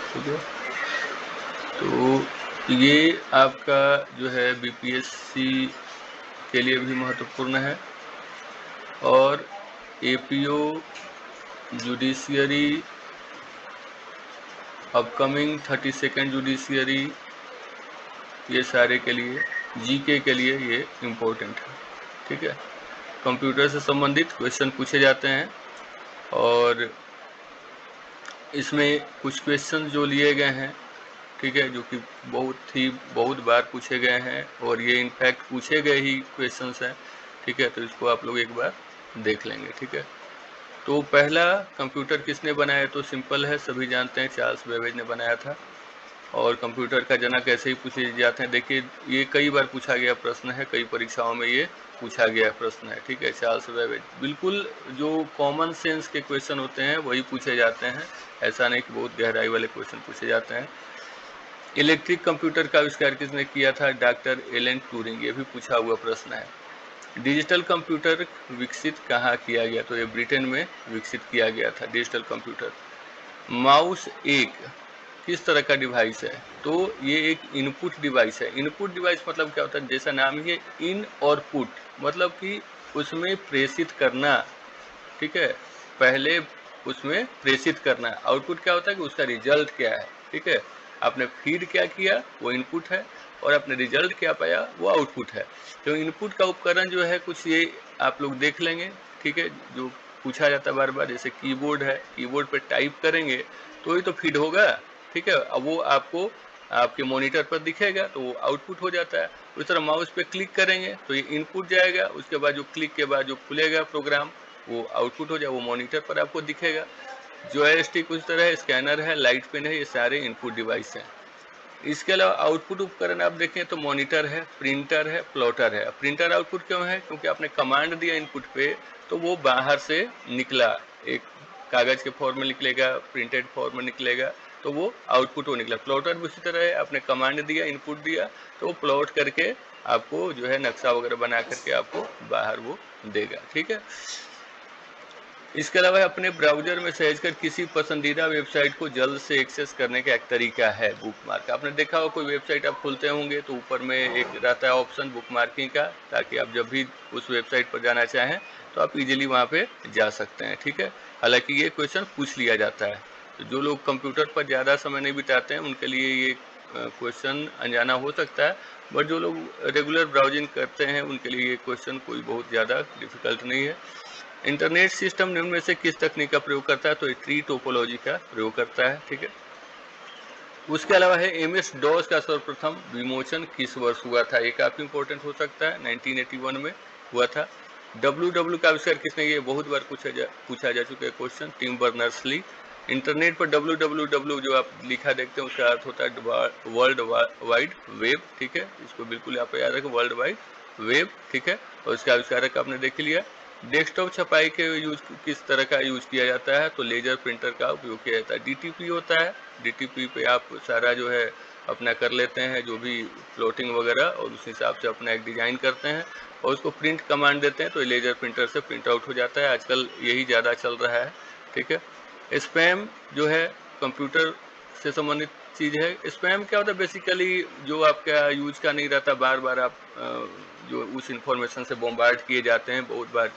ठीक है। तो ये आपका जो है बीपीएससी के लिए भी महत्वपूर्ण है। और APO, judiciary, upcoming 32nd judiciary, ये सारे के लिए, जीके के लिए ये इम्पोर्टेंट है। ठीक है। कंप्यूटर से संबंधित क्वेश्चन पूछे जाते हैं और इसमें कुछ क्वेश्चन जो लिए गए हैं, ठीक है, जो कि बहुत बार पूछे गए हैं और ये इनफैक्ट पूछे गए ही क्वेश्चंस हैं। ठीक है, तो इसको आप लोग एक बार देख लेंगे। ठीक है। तो पहला कंप्यूटर किसने बनाया? तो सिंपल है, सभी जानते हैं, चार्ल्स बेबेज ने बनाया था। और कंप्यूटर का जनक ऐसे ही पूछे जाते हैं। देखिए, ये कई बार पूछा गया प्रश्न है, कई परीक्षाओं में ये पूछा गया प्रश्न है। ठीक है, चार्ल्स बेबेज। बिल्कुल जो कॉमन सेंस के क्वेश्चन होते हैं वही पूछे जाते हैं, ऐसा नहीं कि बहुत गहराई वाले क्वेश्चन पूछे जाते हैं। इलेक्ट्रिक कंप्यूटर का आविष्कार किसने किया था? Doctor Alan Turing. ये भी पूछा हुआ प्रश्न है। डिजिटल कंप्यूटर विकसित कहाँ किया गया? तो ये ब्रिटेन में विकसित किया गया था डिजिटल कंप्यूटर। माउस एक किस तरह का डिवाइस है? तो ये एक इनपुट डिवाइस है। इनपुट डिवाइस मतलब क्या होता है? जैसा नाम ही है, इन और पुट, मतलब कि उसमें प्रेषित करना। ठीक है, पहले उसमें प्रेषित करना। आउटपुट क्या होता है कि उसका रिजल्ट क्या है। ठीक है, आपने फीड क्या किया वो इनपुट है और आपने रिजल्ट क्या पाया वो आउटपुट है। तो इनपुट का उपकरण जो है कुछ ये आप लोग देख लेंगे। ठीक है, जो पूछा जाता है बार बार, जैसे कीबोर्ड है, कीबोर्ड पे टाइप करेंगे तो ही तो फीड होगा। ठीक है, अब वो आपको आपके मॉनिटर पर दिखेगा तो वो आउटपुट हो जाता है। उस तरह माउस पे क्लिक करेंगे तो ये इनपुट जाएगा, उसके बाद जो क्लिक के बाद जो खुलेगा प्रोग्राम वो आउटपुट हो जाए, वो मॉनिटर पर आपको दिखेगा। जॉयस्टिक उस तरह है, स्कैनर है, लाइट पेन है, ये सारे इनपुट डिवाइस हैं। इसके अलावा आउटपुट उपकरण आप देखें तो मॉनिटर है, प्रिंटर है, प्लॉटर है। प्रिंटर आउटपुट क्यों है? क्योंकि आपने कमांड दिया इनपुट पे तो वो बाहर से निकला, एक कागज के फॉर्म में निकलेगा, प्रिंटेड फॉर्म में निकलेगा, तो वो आउटपुट वो निकला। प्लॉटर भी उसी तरह है, आपने कमांड दिया, इनपुट दिया, तो वो प्लॉट करके आपको जो है नक्शा वगैरह बना करके आपको बाहर वो देगा। ठीक है। इसके अलावा अपने ब्राउजर में सहजकर किसी पसंदीदा वेबसाइट को जल्द से एक्सेस करने का एक तरीका है बुकमार्क। आपने देखा हो कोई वेबसाइट आप खुलते होंगे तो ऊपर में एक रहता है ऑप्शन बुकमार्किंग का, ताकि आप जब भी उस वेबसाइट पर जाना चाहें तो आप इजीली वहाँ पे जा सकते हैं। ठीक है, हालांकि ये क्वेश्चन पूछ लिया जाता है, तो जो लोग कंप्यूटर पर ज़्यादा समय नहीं बिताते हैं उनके लिए ये क्वेश्चन अनजाना हो सकता है, बट जो लोग रेगुलर ब्राउजिंग करते हैं उनके लिए ये क्वेश्चन कोई बहुत ज़्यादा डिफिकल्ट नहीं है। इंटरनेट सिस्टम निम्न में से किस तकनीक का प्रयोग करता है? तो ट्री टोपोलॉजी का प्रयोग करता है। ठीक है। उसके अलावा है एमएस डॉस का सर्वप्रथम विमोचन किस वर्ष हुआ था? ये काफी इंपॉर्टेंट हो सकता है, 1981 में हुआ था। डब्ल्यू का आविष्कार किसने? ये बहुत बार पूछा जा चुका है question, Tim Berners Lee. Internet पर डब्ल्यू जो आप लिखा देखते हैं उसका अर्थ होता है वर्ल्ड वाइड वेब। ठीक है, इसको बिल्कुल आप याद रखें, वर्ल्ड वाइड वेब। ठीक है, और इसका आविष्कारक आपने देख लिया। डेस्कटॉप छपाई के यूज किस तरह का यूज किया जाता है? तो लेजर प्रिंटर का उपयोग किया जाता है। डीटीपी होता है, डीटीपी पे आप सारा जो है अपना कर लेते हैं, जो भी प्लॉटिंग वगैरह, और उस हिसाब से अपना एक डिजाइन करते हैं और उसको प्रिंट कमांड देते हैं तो लेजर प्रिंटर से प्रिंट आउट हो जाता है। आजकल यही ज़्यादा चल रहा है। ठीक है। स्पैम जो है कंप्यूटर से संबंधित चीज़ है। स्पैम क्या होता है? बेसिकली जो आपका यूज का नहीं रहता, बार बार आप जो उस इंफॉर्मेशन से बॉम्बार्ड किए जाते हैं। बहुत बार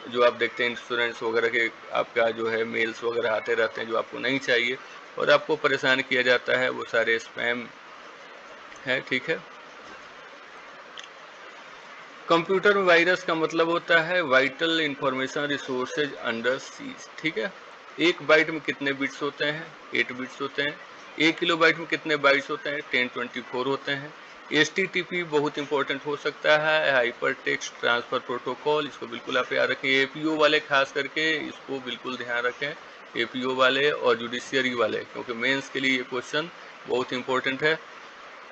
जो आप देखते हैं इंश्योरेंस वगैरह के आपका जो है मेल्स वगैरह आते रहते हैं जो आपको नहीं चाहिए और आपको परेशान किया जाता है, वो सारे स्पैम है। ठीक है। कंप्यूटर में वायरस का मतलब होता है vital information resources under seize. ठीक है। एक बाइट में कितने बिट्स होते हैं? 8 बिट्स होते हैं। 1 किलो बाइट में कितने बाइट्स होते हैं? 1024 होते हैं। HTTP बहुत इंपॉर्टेंट हो सकता है, हाइपर टेक्स्ट ट्रांसफर प्रोटोकॉल, इसको बिल्कुल आप याद रखें। एपीओ वाले खास करके इसको बिल्कुल ध्यान रखें, एपीओ वाले और जुडिशियरी वाले, क्योंकि मेंस के लिए ये क्वेश्चन बहुत इंपॉर्टेंट है।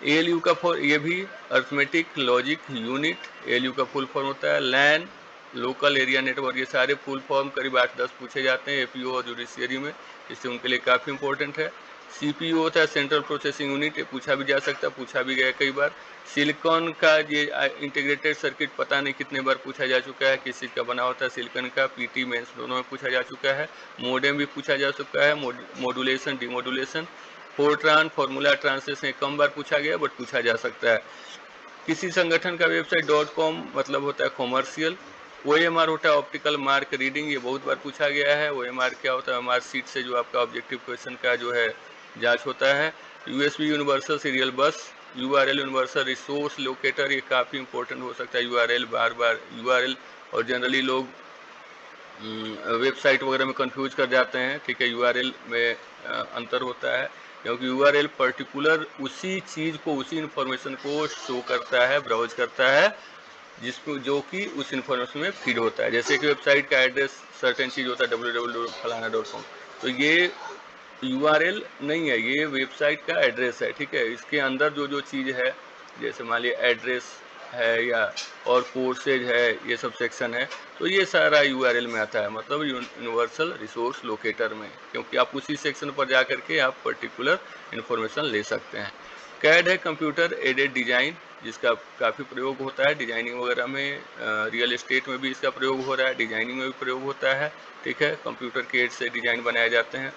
एएलयू का फॉर ये भी अर्थमेटिक लॉजिक यूनिट, एएलयू का फुल फॉर्म होता है लैन लोकल एरिया नेटवर्क। ये सारे फुल फॉर्म करीब 8-10 पूछे जाते हैं एपीओ और जुडिशियरी में, इससे उनके लिए काफ़ी इंपॉर्टेंट है। सीपीयू होता है सेंट्रल प्रोसेसिंग यूनिट, ये पूछा भी जा सकता है, पूछा भी गया कई बार। सिलिकॉन का ये इंटीग्रेटेड सर्किट पता नहीं कितने बार पूछा जा चुका है, किस चीज़ का बना होता है सिलिकॉन का, पीटी मेंस दोनों में पूछा जा चुका है। मोडेम भी पूछा जा चुका है, modulation demodulation. FORTRAN formula translation कम बार पूछा गया बट पूछा जा सकता है। किसी संगठन का वेबसाइट .com मतलब होता है कॉमर्शियल। OMR होता है ऑप्टिकल मार्क रीडिंग, ये बहुत बार पूछा गया है। OMR क्या होता है? OMR सीट से जो आपका ऑब्जेक्टिव क्वेश्चन का जो है जांच होता है। USB यूनिवर्सल सीरियल बस, URL यूनिवर्सल रिसोर्स लोकेटर, ये काफ़ी इंपॉर्टेंट हो सकता है। URL बार बार URL, और जनरली लोग वेबसाइट वगैरह में कंफ्यूज कर जाते हैं, ठीक है। URL में अंतर होता है, क्योंकि URL पर्टिकुलर उसी चीज़ को, उसी इन्फॉर्मेशन को शो करता है, ब्राउज करता है, जिसको जो कि उस इन्फॉर्मेशन में फीड होता है। जैसे कि वेबसाइट का एड्रेस सर्टेन चीज़ होता है www.फलाना.com, तो ये URL नहीं है, ये वेबसाइट का एड्रेस है, ठीक है। इसके अंदर जो जो चीज़ है, जैसे मान लिया एड्रेस है या और कोर्सेज है, ये सब सेक्शन है, तो ये सारा URL में आता है, मतलब यूनिवर्सल रिसोर्स लोकेटर में, क्योंकि आप उसी सेक्शन पर जा करके आप पर्टिकुलर इन्फॉर्मेशन ले सकते हैं। कैड है कंप्यूटर एडेड डिजाइन, जिसका काफ़ी प्रयोग होता है डिजाइनिंग वगैरह में। रियल एस्टेट में भी इसका प्रयोग हो रहा है, डिजाइनिंग में भी प्रयोग होता है, ठीक है। कंप्यूटर के एड से डिजाइन बनाए जाते हैं।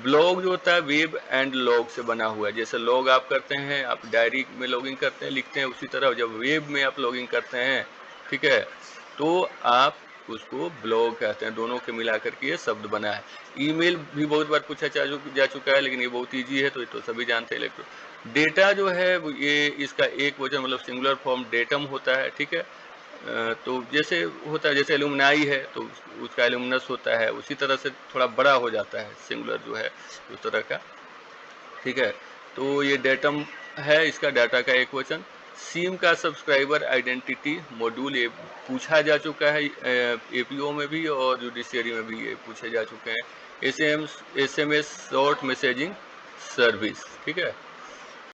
ब्लॉग जो होता है वेब एंड लॉग से बना हुआ है। जैसे लॉग आप करते हैं, आप डायरी में लॉगिंग करते हैं, लिखते हैं, उसी तरह जब वेब में आप लॉगिंग करते हैं, ठीक है, तो आप उसको ब्लॉग कहते हैं। दोनों के मिला करके ये शब्द बना है। ईमेल भी बहुत बार पूछा जा चुका है, लेकिन ये बहुत ईजी है, तो ये तो सभी जानते हैं। डेटा जो है ये इसका एक वचन मतलब सिंगुलर फॉर्म डेटम होता है, ठीक है। तो जैसे होता है, जैसे एलुमनाई है तो उसका एलुमनस होता है, उसी तरह से थोड़ा बड़ा हो जाता है सिंगुलर जो है उस तरह का, ठीक है। तो ये डेटम है, इसका डाटा का एक वचन। सीम का सब्सक्राइबर आइडेंटिटी मॉड्यूल, ये पूछा जा चुका है APO में भी और जुडिशियरी में भी ये पूछे जा चुके हैं। SMS शॉर्ट मैसेजिंग सर्विस, ठीक है।